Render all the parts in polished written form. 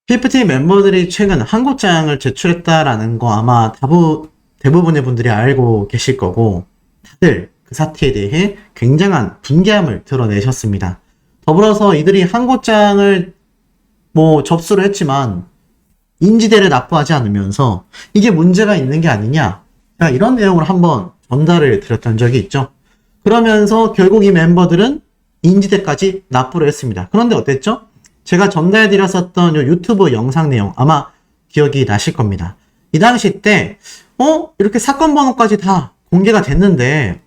피프티 멤버들이 최근 한국장을 제출했다라는 거 아마 대부분의 분들이 알고 계실 거고, 다들 그 사태에 대해 굉장한 분개함을 드러내셨습니다. 더불어서 이들이 한국장을 접수를 했지만 인지대를 납부하지 않으면서 이게 문제가 있는 게 아니냐, 제가 이런 내용을 한번 전달을 드렸던 적이 있죠. 그러면서 결국 이 멤버들은 인지대까지 납부를 했습니다. 그런데 어땠죠? 제가 전달해드렸었던 요 유튜브 영상 내용 아마 기억이 나실 겁니다. 이 당시 때 이렇게 사건 번호까지 다 공개가 됐는데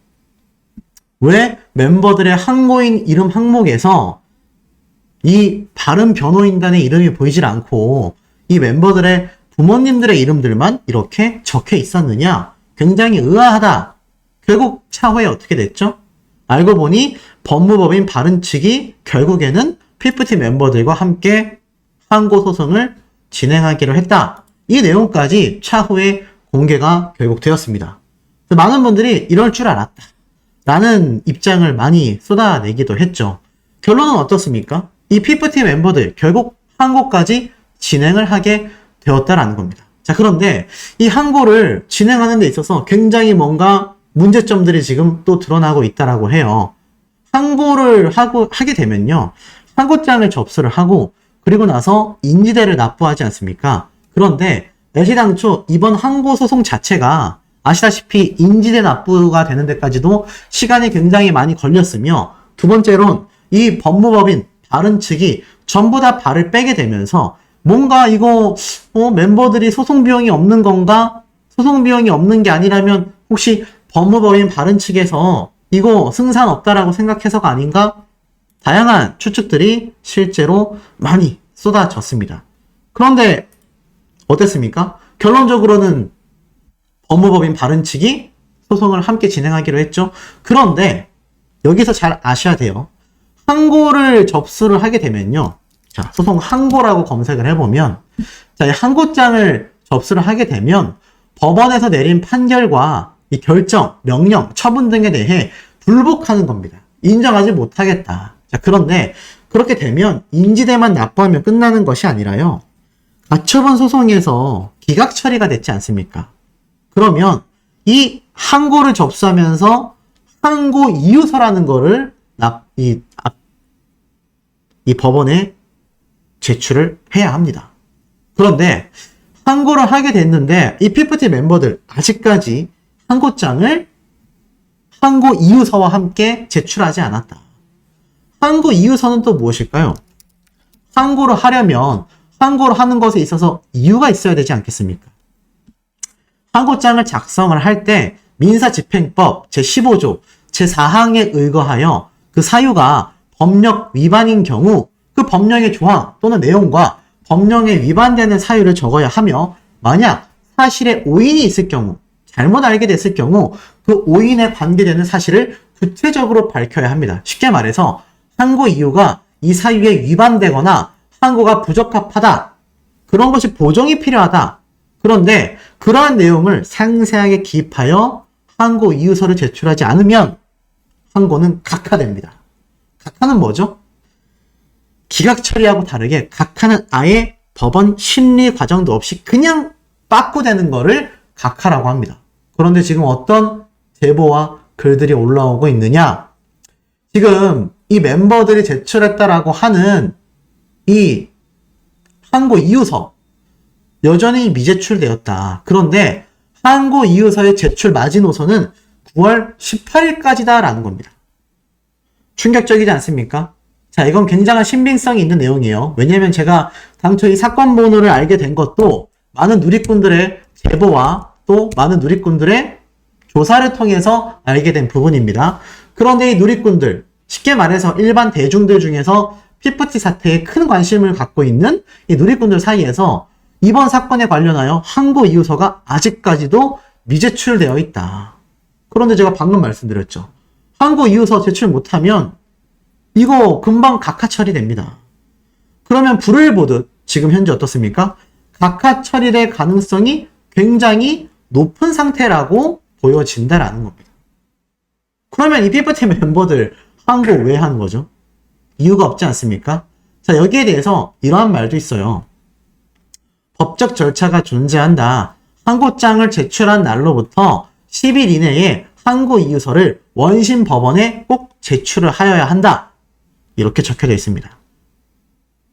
왜 멤버들의 항고인 이름 항목에서 이 발음 변호인단의 이름이 보이질 않고 이 멤버들의 부모님들의 이름들만 이렇게 적혀 있었느냐? 굉장히 의아하다. 결국 차후에 어떻게 됐죠? 알고 보니 법무법인 바른 측이 결국에는 피프티 멤버들과 함께 항고 소송을 진행하기로 했다. 이 내용까지 차후에 공개가 결국 되었습니다. 많은 분들이 이럴 줄 알았다 라는 입장을 많이 쏟아내기도 했죠. 결론은 어떻습니까? 이 피프티 멤버들 결국 항고까지 진행을 하게 되었다라는 겁니다. 자, 그런데 이 항고를 진행하는 데 있어서 굉장히 뭔가 문제점들이 지금 또 드러나고 있다라고 해요. 항고를 하게 되면요, 항고장을 접수를 하고 그리고 나서 인지대를 납부하지 않습니까? 그런데 애시당초 이번 항고 소송 자체가 아시다시피 인지대 납부가 되는 데까지도 시간이 굉장히 많이 걸렸으며, 두 번째로는 이 법무법인 바른 측이 전부 다 발을 빼게 되면서 뭔가 이거 멤버들이 소송 비용이 없는 건가? 소송 비용이 없는 게 아니라면 혹시 법무법인 바른 측에서 이거 승산 없다라고 생각해서가 아닌가? 다양한 추측들이 실제로 많이 쏟아졌습니다. 그런데 어땠습니까? 결론적으로는 법무법인 바른 측이 소송을 함께 진행하기로 했죠. 그런데 여기서 잘 아셔야 돼요. 항고를 접수를 하게 되면요, 자, 소송 항고라고 검색을 해보면, 자, 이 항고장을 접수를 하게 되면 법원에서 내린 판결과 이 결정, 명령, 처분 등에 대해 불복하는 겁니다. 인정하지 못하겠다. 자, 그런데 그렇게 되면 인지대만 납부하면 끝나는 것이 아니라요, 가처분 소송에서 기각 처리가 됐지 않습니까? 그러면 이 항고를 접수하면서 항고 이유서라는 거를 이 법원에 제출을 해야 합니다. 그런데 항고를 하게 됐는데 이 피프티 멤버들 아직까지 항고장을 항고 이유서와 함께 제출하지 않았다. 항고 이유서는 또 무엇일까요? 항고를 하려면 항고를 하는 것에 있어서 이유가 있어야 되지 않겠습니까? 항고장을 작성을 할 때 민사집행법 제15조 제4항에 의거하여 그 사유가 법령 위반인 경우 그 법령의 조항 또는 내용과 법령에 위반되는 사유를 적어야 하며, 만약 사실에 오인이 있을 경우, 잘못 알게 됐을 경우 그 오인에 관계되는 사실을 구체적으로 밝혀야 합니다. 쉽게 말해서 항고 이유가 이 사유에 위반되거나 항고가 부적합하다, 그런 것이 보정이 필요하다. 그런데 그러한 내용을 상세하게 기입하여 항고 이유서를 제출하지 않으면 항고는 각하됩니다. 각하는 뭐죠? 기각 처리하고 다르게 각하는 아예 법원 심리 과정도 없이 그냥 빠꾸되는 거를 각하라고 합니다. 그런데 지금 어떤 제보와 글들이 올라오고 있느냐? 지금 이 멤버들이 제출했다라고 하는 이 항고 이유서 여전히 미제출되었다. 그런데 항고 이유서의 제출 마지노선은 9월 18일까지다라는 겁니다. 충격적이지 않습니까? 자, 이건 굉장한 신빙성이 있는 내용이에요. 왜냐면 제가 당초 이 사건 번호를 알게 된 것도 많은 누리꾼들의 제보와 또 많은 누리꾼들의 조사를 통해서 알게 된 부분입니다. 그런데 이 누리꾼들, 쉽게 말해서 일반 대중들 중에서 피프티 사태에 큰 관심을 갖고 있는 이 누리꾼들 사이에서 이번 사건에 관련하여 항고 이유서가 아직까지도 미제출되어 있다. 그런데 제가 방금 말씀드렸죠. 항고 이유서 제출 못하면 이거 금방 각하 처리됩니다. 그러면 불을 보듯 지금 현재 어떻습니까? 각하 처리될 가능성이 굉장히 높은 상태라고 보여진다라는 겁니다. 그러면 이 피프티 멤버들 항고 왜 하는 거죠? 이유가 없지 않습니까? 자, 여기에 대해서 이러한 말도 있어요. 법적 절차가 존재한다. 항고장을 제출한 날로부터 10일 이내에 항고 이유서를 원심 법원에 꼭 제출을 하여야 한다. 이렇게 적혀져 있습니다.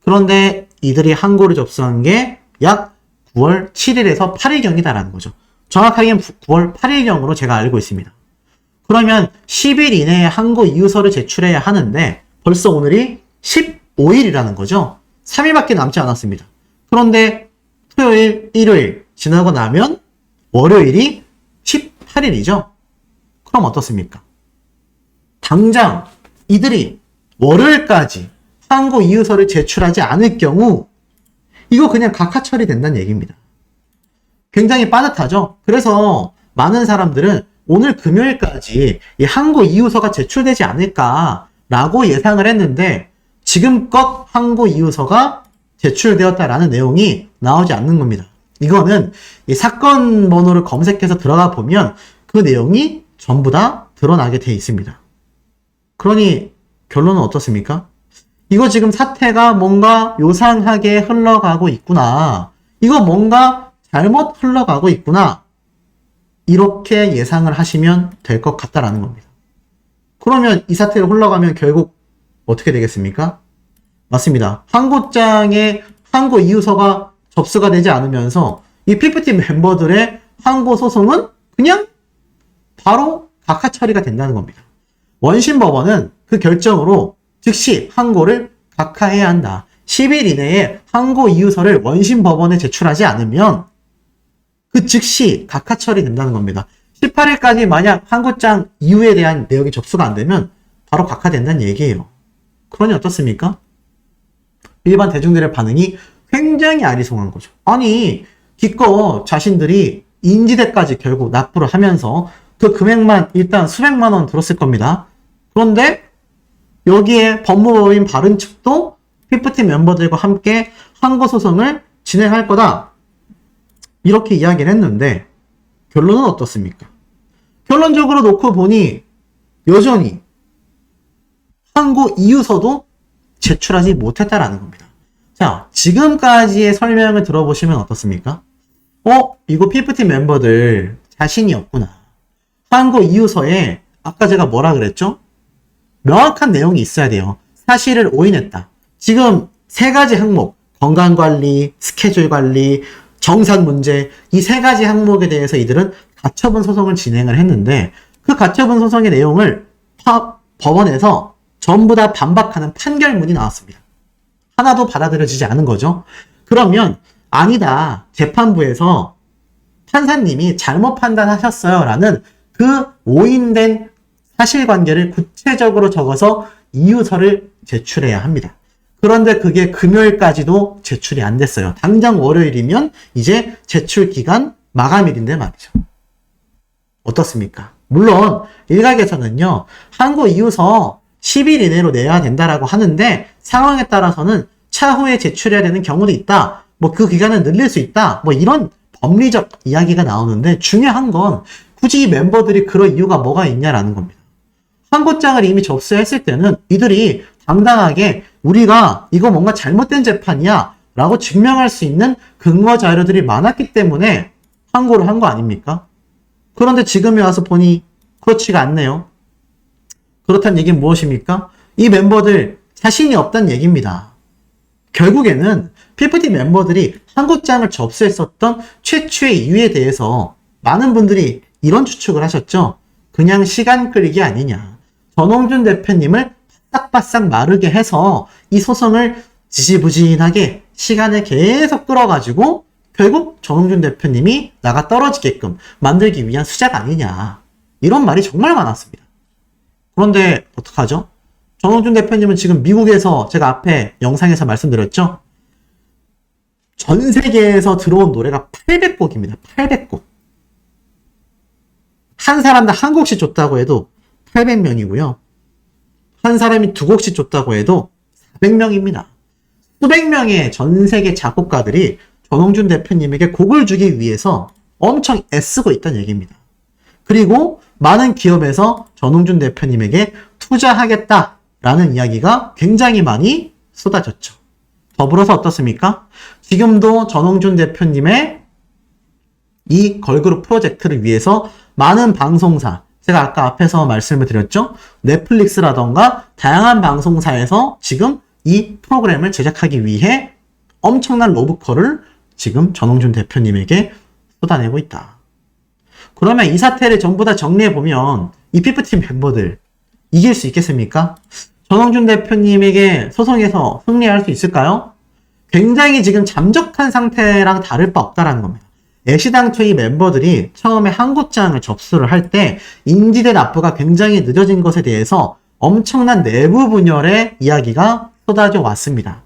그런데 이들이 항고를 접수한 게 약 9월 7일에서 8일경이다라는 거죠. 정확하게는 9월 8일경으로 제가 알고 있습니다. 그러면 10일 이내에 항고 이유서를 제출해야 하는데 벌써 오늘이 15일이라는 거죠. 3일밖에 남지 않았습니다. 그런데 토요일, 일요일 지나고 나면 월요일이 18일이죠. 그럼 어떻습니까? 당장 이들이 월요일까지 항고 이유서를 제출하지 않을 경우 이거 그냥 각하 처리된다는 얘기입니다. 굉장히 빠듯하죠? 그래서 많은 사람들은 오늘 금요일까지 이 항고 이유서가 제출되지 않을까라고 예상을 했는데 지금껏 항고 이유서가 제출되었다라는 내용이 나오지 않는 겁니다. 이거는 이 사건 번호를 검색해서 들어가 보면 그 내용이 전부 다 드러나게 돼 있습니다. 그러니 결론은 어떻습니까? 이거 지금 사태가 뭔가 요상하게 흘러가고 있구나. 이거 뭔가 잘못 흘러가고 있구나. 이렇게 예상을 하시면 될 것 같다라는 겁니다. 그러면 이 사태로 흘러가면 결국 어떻게 되겠습니까? 맞습니다. 항고장에 항고 이유서가 접수가 되지 않으면서 이 PPT 멤버들의 항고 소송은 그냥 바로 각하 처리가 된다는 겁니다. 원심 법원은 그 결정으로 즉시 항고를 각하해야 한다. 10일 이내에 항고 이유서를 원심 법원에 제출하지 않으면 그 즉시 각하 처리된다는 겁니다. 18일까지 만약 항고장 이유에 대한 내용이 접수가 안 되면 바로 각하된다는 얘기예요. 그러니 어떻습니까? 일반 대중들의 반응이 굉장히 아리송한 거죠. 아니, 기껏 자신들이 인지대까지 결국 납부를 하면서 그 금액만 일단 수백만 원 들었을 겁니다. 그런데 여기에 법무법인 바른 측도 피프팀 멤버들과 함께 항고 소송을 진행할 거다. 이렇게 이야기를 했는데 결론은 어떻습니까? 결론적으로 놓고 보니 여전히 항고 이유서도 제출하지 못했다라는 겁니다. 자, 지금까지의 설명을 들어보시면 어떻습니까? 이거 피프팀 멤버들 자신이 없구나. 항고 이유서에 아까 제가 뭐라 그랬죠? 명확한 내용이 있어야 돼요. 사실을 오인했다. 지금 세 가지 항목, 건강관리, 스케줄 관리, 정산 문제, 이 세 가지 항목에 대해서 이들은 가처분 소송을 진행을 했는데 그 가처분 소송의 내용을 법원에서 전부 다 반박하는 판결문이 나왔습니다. 하나도 받아들여지지 않은 거죠. 그러면 아니다. 재판부에서 판사님이 잘못 판단하셨어요. 라는 그 오인된 사실관계를 구체적으로 적어서 이유서를 제출해야 합니다. 그런데 그게 금요일까지도 제출이 안 됐어요. 당장 월요일이면 이제 제출 기간 마감일인데 말이죠. 어떻습니까? 물론 일각에서는요. 항고 이유서 10일 이내로 내야 된다라고 하는데 상황에 따라서는 차후에 제출해야 되는 경우도 있다. 뭐 그 기간을 늘릴 수 있다. 뭐 이런 법리적 이야기가 나오는데 중요한 건 굳이 이 멤버들이 그럴 이유가 뭐가 있냐라는 겁니다. 항고장을 이미 접수했을 때는 이들이 당당하게 우리가 이거 뭔가 잘못된 재판이야 라고 증명할 수 있는 근거 자료들이 많았기 때문에 항고를 한 거 아닙니까? 그런데 지금에 와서 보니 그렇지가 않네요. 그렇다는 얘기는 무엇입니까? 이 멤버들 자신이 없다는 얘기입니다. 결국에는 PFT 멤버들이 항고장을 접수했었던 최초의 이유에 대해서 많은 분들이 이런 추측을 하셨죠. 그냥 시간 끌기 아니냐. 전홍준 대표님을 바싹바싹 마르게 해서 이 소송을 지지부진하게 시간을 계속 끌어가지고 결국 전홍준 대표님이 나가 떨어지게끔 만들기 위한 수작 아니냐. 이런 말이 정말 많았습니다. 그런데 어떡하죠? 전홍준 대표님은 지금 미국에서 제가 앞에 영상에서 말씀드렸죠? 전 세계에서 들어온 노래가 800곡입니다. 800곡. 한 사람당 한 곡씩 줬다고 해도 800명이고요. 한 사람이 두 곡씩 줬다고 해도 400명입니다. 수백 명의 전 세계 작곡가들이 전홍준 대표님에게 곡을 주기 위해서 엄청 애쓰고 있다는 얘기입니다. 그리고 많은 기업에서 전홍준 대표님에게 투자하겠다라는 이야기가 굉장히 많이 쏟아졌죠. 더불어서 어떻습니까? 지금도 전홍준 대표님의 이 걸그룹 프로젝트를 위해서 많은 방송사, 제가 아까 앞에서 말씀을 드렸죠? 넷플릭스라던가 다양한 방송사에서 지금 이 프로그램을 제작하기 위해 엄청난 로브콜을 지금 전홍준 대표님에게 쏟아내고 있다. 그러면 이 사태를 전부 다 정리해보면 이 피프팀 멤버들 이길 수 있겠습니까? 전홍준 대표님에게 소송에서 승리할 수 있을까요? 굉장히 지금 잠적한 상태랑 다를 바 없다라는 겁니다. 애시당초 이 멤버들이 처음에 한국장을 접수를 할 때 인지대 납부가 굉장히 늦어진 것에 대해서 엄청난 내부 분열의 이야기가 쏟아져 왔습니다.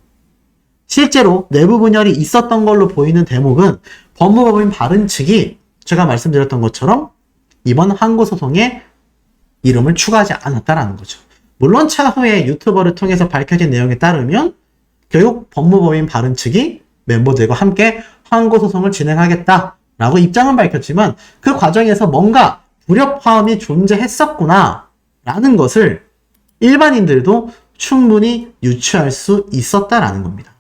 실제로 내부 분열이 있었던 걸로 보이는 대목은 법무법인 바른 측이 제가 말씀드렸던 것처럼 이번 항고 소송에 이름을 추가하지 않았다라는 거죠. 물론 차후에 유튜버를 통해서 밝혀진 내용에 따르면 결국 법무법인 바른 측이 멤버들과 함께 항고 소송을 진행하겠다라고 입장은 밝혔지만 그 과정에서 뭔가 불협화음이 존재했었구나 라는 것을 일반인들도 충분히 유추할 수 있었다라는 겁니다.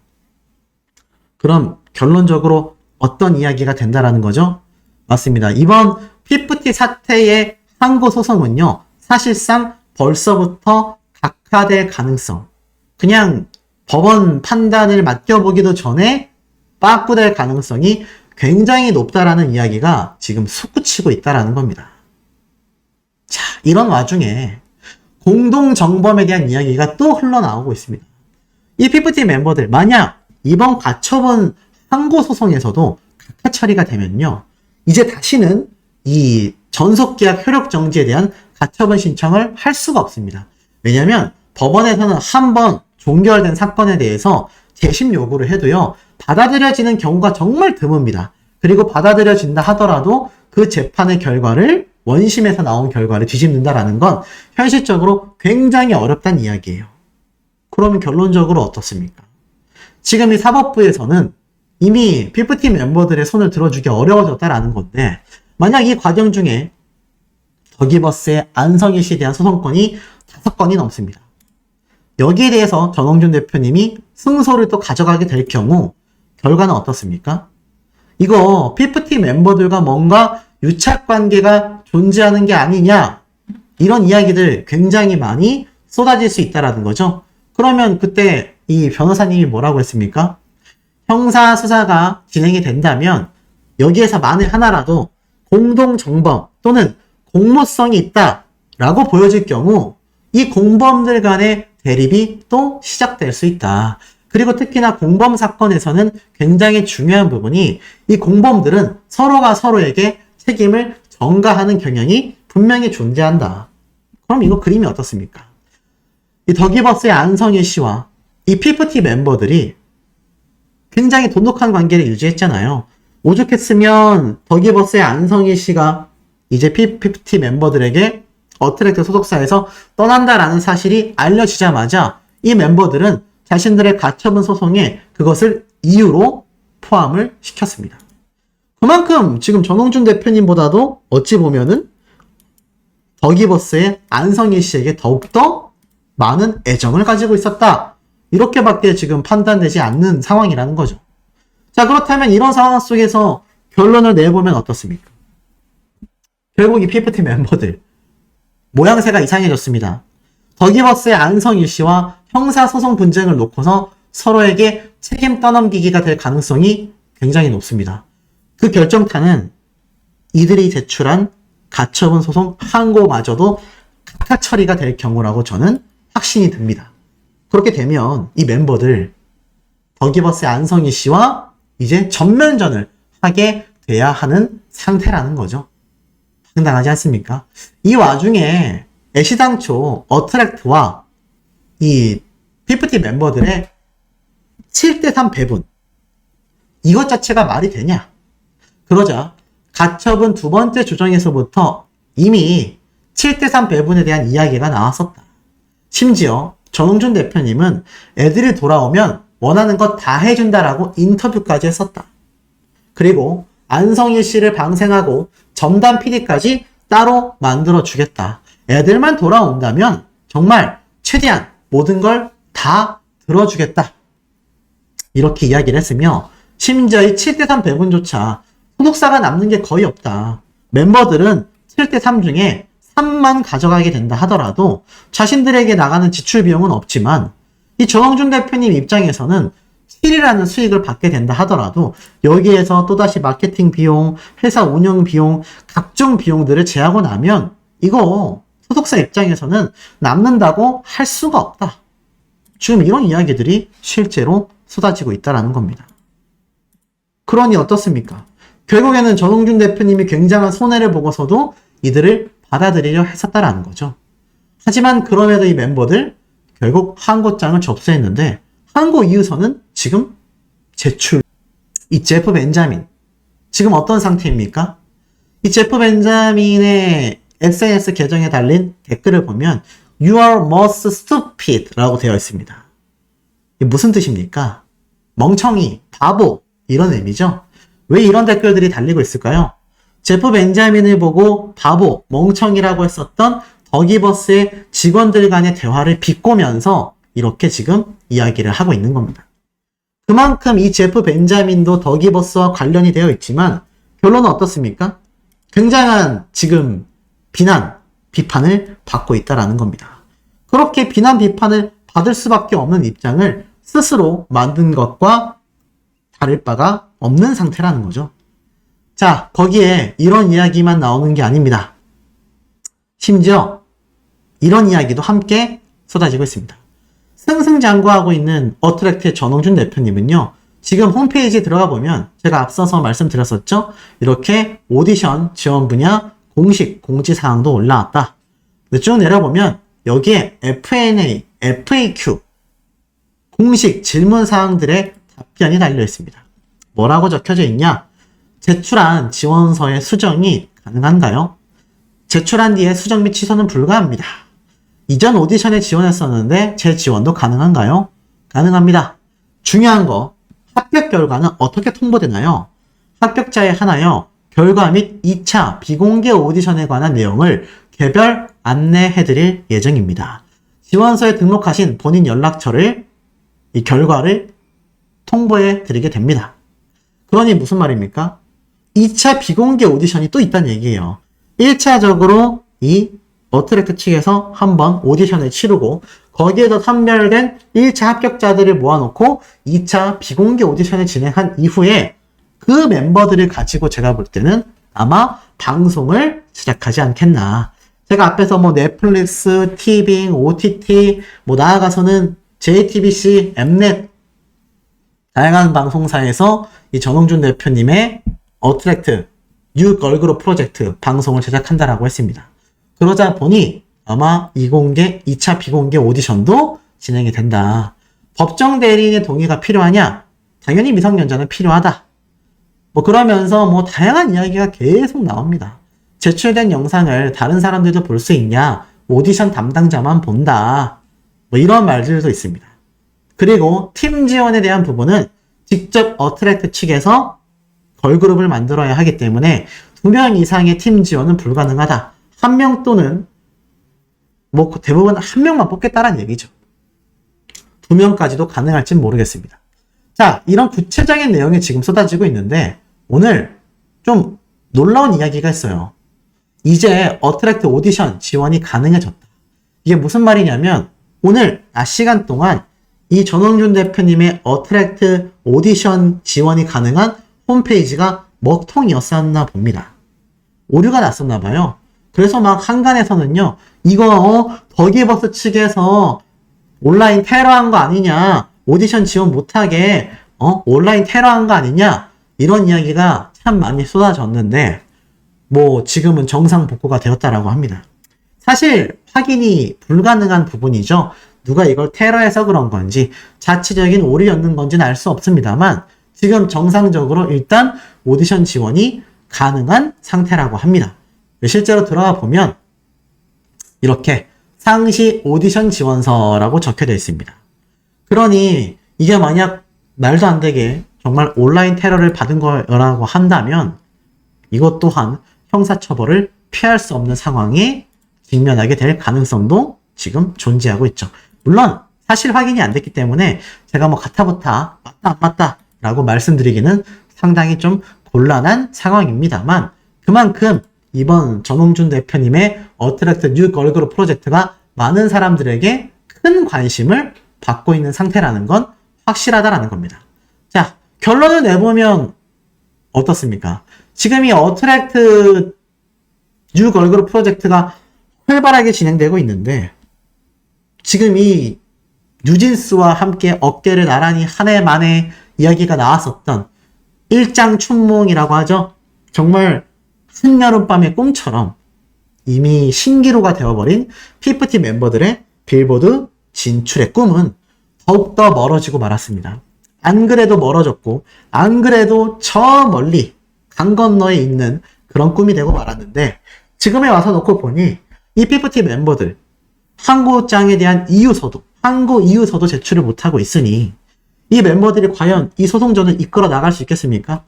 그럼 결론적으로 어떤 이야기가 된다라는 거죠? 맞습니다. 이번 피프티 사태의 항고 소송은요, 사실상 벌써부터 각하될 가능성, 그냥 법원 판단을 맡겨보기도 전에 빠꾸될 가능성이 굉장히 높다라는 이야기가 지금 솟구치고 있다라는 겁니다. 자, 이런 와중에 공동정범에 대한 이야기가 또 흘러나오고 있습니다. 이 피프티 멤버들, 만약 이번 가처분 항고 소송에서도 각하 처리가 되면요, 이제 다시는 이 전속계약 효력 정지에 대한 가처분 신청을 할 수가 없습니다. 왜냐하면 법원에서는 한번 종결된 사건에 대해서 재심 요구를 해도요, 받아들여지는 경우가 정말 드뭅니다. 그리고 받아들여진다 하더라도 그 재판의 결과를, 원심에서 나온 결과를 뒤집는다라는 건 현실적으로 굉장히 어렵다는 이야기예요. 그러면 결론적으로 어떻습니까? 지금 이 사법부에서는 이미 피프티 멤버들의 손을 들어주기 어려워졌다라는 건데, 만약 이 과정 중에 더기버스의 안성일 씨에 대한 소송건이 5건이 넘습니다. 여기에 대해서 전홍준 대표님이 승소를 또 가져가게 될 경우 결과는 어떻습니까? 이거 피프티 멤버들과 뭔가 유착관계가 존재하는 게 아니냐, 이런 이야기들 굉장히 많이 쏟아질 수 있다라는 거죠. 그러면 그때 이 변호사님이 뭐라고 했습니까? 형사수사가 진행이 된다면 여기에서 만일 하나라도 공동정범 또는 공모성이 있다라고 보여질 경우 이 공범들 간의 대립이 또 시작될 수 있다. 그리고 특히나 공범 사건에서는 굉장히 중요한 부분이 이 공범들은 서로가 서로에게 책임을 전가하는 경향이 분명히 존재한다. 그럼 이거 그림이 어떻습니까? 이 더기버스의 안성일 씨와 이 피프티 멤버들이 굉장히 돈독한 관계를 유지했잖아요. 오죽했으면 더기버스의 안성일 씨가 이제 피프티 멤버들에게 어트랙트 소속사에서 떠난다라는 사실이 알려지자마자 이 멤버들은 자신들의 가처분 소송에 그것을 이유로 포함을 시켰습니다. 그만큼 지금 전홍준 대표님보다도 어찌 보면은 더기버스의 안성일 씨에게 더욱더 많은 애정을 가지고 있었다, 이렇게밖에 지금 판단되지 않는 상황이라는 거죠. 자, 그렇다면 이런 상황 속에서 결론을 내보면 어떻습니까? 결국 이 PFT 멤버들 모양새가 이상해졌습니다. 더기버스의 안성일 씨와 형사소송 분쟁을 놓고서 서로에게 책임 떠넘기기가 될 가능성이 굉장히 높습니다. 그 결정타는 이들이 제출한 가처분 소송 항고마저도 각하 처리가 될 경우라고 저는 확신이 듭니다. 그렇게 되면 이 멤버들 더기버스의 안성일 씨와 이제 전면전을 하게 돼야 하는 상태라는 거죠. 황당하지 않습니까? 이 와중에 애시당초 어트랙트와 이 피프티 멤버들의 7대3 배분, 이것 자체가 말이 되냐? 그러자 가처분 두 번째 조정에서부터 이미 7대3 배분에 대한 이야기가 나왔었다. 심지어 전홍준 대표님은 애들이 돌아오면 원하는 것 다 해준다라고 인터뷰까지 했었다. 그리고 안성일 씨를 방생하고 전담 PD까지 따로 만들어주겠다. 애들만 돌아온다면 정말 최대한 모든 걸 다 들어주겠다. 이렇게 이야기를 했으며, 심지어 이 7대3 배분조차 소속사가 남는 게 거의 없다. 멤버들은 7대3 중에 3만 가져가게 된다 하더라도 자신들에게 나가는 지출 비용은 없지만 이 전홍준 대표님 입장에서는 7이라는 수익을 받게 된다 하더라도 여기에서 또다시 마케팅 비용, 회사 운영 비용, 각종 비용들을 제하고 나면 이거 소속사 입장에서는 남는다고 할 수가 없다. 지금 이런 이야기들이 실제로 쏟아지고 있다는 겁니다. 그러니 어떻습니까? 결국에는 전홍준 대표님이 굉장한 손해를 보고서도 이들을 받아들이려 했었다라는 거죠. 하지만 그럼에도 이 멤버들 결국 항고장을 접수했는데 항고 이유서는 지금 제출. 이 제프 벤자민 지금 어떤 상태입니까? 이 제프 벤자민의 SNS 계정에 달린 댓글을 보면 You are most stupid 라고 되어 있습니다. 이게 무슨 뜻입니까? 멍청이, 바보 이런 의미죠. 왜 이런 댓글들이 달리고 있을까요? 제프 벤자민을 보고 바보, 멍청이라고 했었던 더기버스의 직원들 간의 대화를 비꼬면서 이렇게 지금 이야기를 하고 있는 겁니다. 그만큼 이 제프 벤자민도 더기버스와 관련이 되어 있지만 결론은 어떻습니까? 굉장한 지금 비난, 비판을 받고 있다는 겁니다. 그렇게 비난, 비판을 받을 수밖에 없는 입장을 스스로 만든 것과 다를 바가 없는 상태라는 거죠. 자, 거기에 이런 이야기만 나오는 게 아닙니다. 심지어 이런 이야기도 함께 쏟아지고 있습니다. 승승장구하고 있는 어트랙트의 전홍준 대표님은요. 지금 홈페이지에 들어가 보면 제가 앞서서 말씀드렸었죠. 이렇게 오디션 지원 분야 공식 공지사항도 올라왔다. 쭉 내려보면 여기에 FNA, FAQ 공식 질문사항들의 답변이 달려 있습니다. 뭐라고 적혀져 있냐? 제출한 지원서의 수정이 가능한가요? 제출한 뒤에 수정 및 취소는 불가합니다. 이전 오디션에 지원했었는데 재지원도 가능한가요? 가능합니다. 중요한 거, 합격 결과는 어떻게 통보되나요? 합격자에 한하여 결과 및 2차 비공개 오디션에 관한 내용을 개별 안내해드릴 예정입니다. 지원서에 등록하신 본인 연락처를 이 결과를 통보해드리게 됩니다. 그러니 무슨 말입니까? 2차 비공개 오디션이 또 있다는 얘기예요. 1차적으로 이 어트랙트 측에서 한번 오디션을 치르고 거기에서 선별된 1차 합격자들을 모아놓고 2차 비공개 오디션을 진행한 이후에 그 멤버들을 가지고 제가 볼 때는 아마 방송을 시작하지 않겠나. 제가 앞에서 뭐 넷플릭스, 티빙, OTT, 뭐 나아가서는 JTBC, 엠넷 다양한 방송사에서 이 전홍준 대표님의 어트랙트 뉴 걸그룹 프로젝트 방송을 제작한다라고 했습니다. 그러자 보니 아마 이공개, 2차 비공개 오디션도 진행이 된다. 법정 대리인의 동의가 필요하냐? 당연히 미성년자는 필요하다. 뭐 그러면서 뭐 다양한 이야기가 계속 나옵니다. 제출된 영상을 다른 사람들도 볼 수 있냐? 오디션 담당자만 본다. 뭐 이런 말들도 있습니다. 그리고 팀 지원에 대한 부분은 직접 어트랙트 측에서 걸그룹을 만들어야 하기 때문에 2명 이상의 팀 지원은 불가능하다. 1명 또는 뭐 대부분 1명만 뽑겠다라는 얘기죠. 2명까지도 가능할진 모르겠습니다. 자, 이런 구체적인 내용이 지금 쏟아지고 있는데 오늘 좀 놀라운 이야기가 있어요. 이제 어트랙트 오디션 지원이 가능해졌다. 이게 무슨 말이냐면 오늘 낮 시간 동안 이 전홍준 대표님의 어트랙트 오디션 지원이 가능한 홈페이지가 먹통이었었나 봅니다. 오류가 났었나 봐요. 그래서 막 한간에서는요, 이거 더기버스 측에서 온라인 테러한 거 아니냐, 오디션 지원 못하게 온라인 테러한 거 아니냐, 이런 이야기가 참 많이 쏟아졌는데 뭐 지금은 정상 복구가 되었다라고 합니다. 사실 확인이 불가능한 부분이죠. 누가 이걸 테러해서 그런 건지 자체적인 오류였는 건지는 알 수 없습니다만 지금 정상적으로 일단 오디션 지원이 가능한 상태라고 합니다. 실제로 들어가 보면 이렇게 상시 오디션 지원서라고 적혀져 있습니다. 그러니 이게 만약 말도 안 되게 정말 온라인 테러를 받은 거라고 한다면 이것 또한 형사처벌을 피할 수 없는 상황에 직면하게 될 가능성도 지금 존재하고 있죠. 물론 사실 확인이 안 됐기 때문에 제가 뭐 가타부타 맞다 안 맞다 라고 말씀드리기는 상당히 좀 곤란한 상황입니다만, 그만큼 이번 전홍준 대표님의 어트랙트 뉴 걸그룹 프로젝트가 많은 사람들에게 큰 관심을 받고 있는 상태라는 건 확실하다라는 겁니다. 자, 결론을 내보면 어떻습니까? 지금 이 어트랙트 뉴 걸그룹 프로젝트가 활발하게 진행되고 있는데, 지금 이 뉴진스와 함께 어깨를 나란히 한 해 만에 이야기가 나왔었던 일장춘몽이라고 하죠. 정말 한여름밤의 꿈처럼 이미 신기루가 되어버린 피프티 멤버들의 빌보드 진출의 꿈은 더욱더 멀어지고 말았습니다. 안 그래도 멀어졌고, 안 그래도 저 멀리 강 건너에 있는 그런 꿈이 되고 말았는데, 지금에 와서 놓고 보니 이 피프티 멤버들 항고장에 대한 항고 이유서도 제출을 못하고 있으니 이 멤버들이 과연 이 소송전을 이끌어 나갈 수 있겠습니까?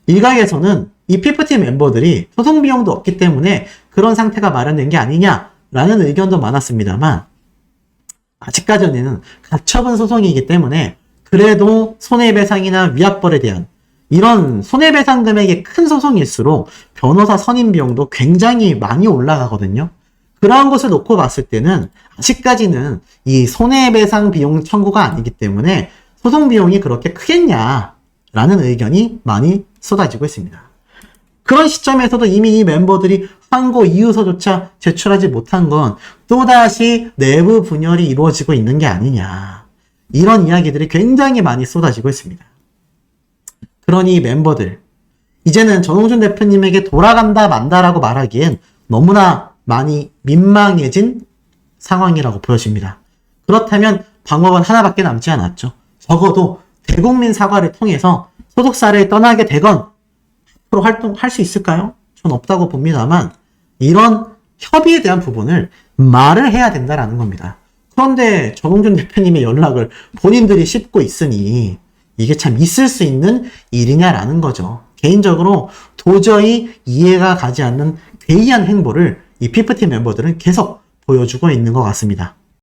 일각에서는 이 피프티 멤버들이 소송 비용도 없기 때문에 그런 상태가 마련된 게 아니냐라는 의견도 많았습니다만, 아직까지는 가처분 소송이기 때문에 그래도 손해배상이나 위약벌에 대한 이런 손해배상 금액이 큰 소송일수록 변호사 선임 비용도 굉장히 많이 올라가거든요. 그러한 것을 놓고 봤을 때는 아직까지는 이 손해배상 비용 청구가 아니기 때문에 소송 비용이 그렇게 크겠냐라는 의견이 많이 쏟아지고 있습니다. 그런 시점에서도 이미 이 멤버들이 항고 이유서조차 제출하지 못한 건 또다시 내부 분열이 이루어지고 있는 게 아니냐, 이런 이야기들이 굉장히 많이 쏟아지고 있습니다. 그러니 멤버들, 이제는 전홍준 대표님에게 돌아간다 만다라고 말하기엔 너무나 많이 민망해진 상황이라고 보여집니다. 그렇다면 방법은 하나밖에 남지 않았죠. 적어도 대국민 사과를 통해서 소속사를 떠나게 되건 앞으로 활동할 수 있을까요? 전 없다고 봅니다만, 이런 협의에 대한 부분을 말을 해야 된다라는 겁니다. 그런데 전홍준 대표님의 연락을 본인들이 씹고 있으니 이게 참 있을 수 있는 일이냐라는 거죠. 개인적으로 도저히 이해가 가지 않는 괴이한 행보를 이 피프티 멤버들은 계속 보여주고 있는 것 같습니다.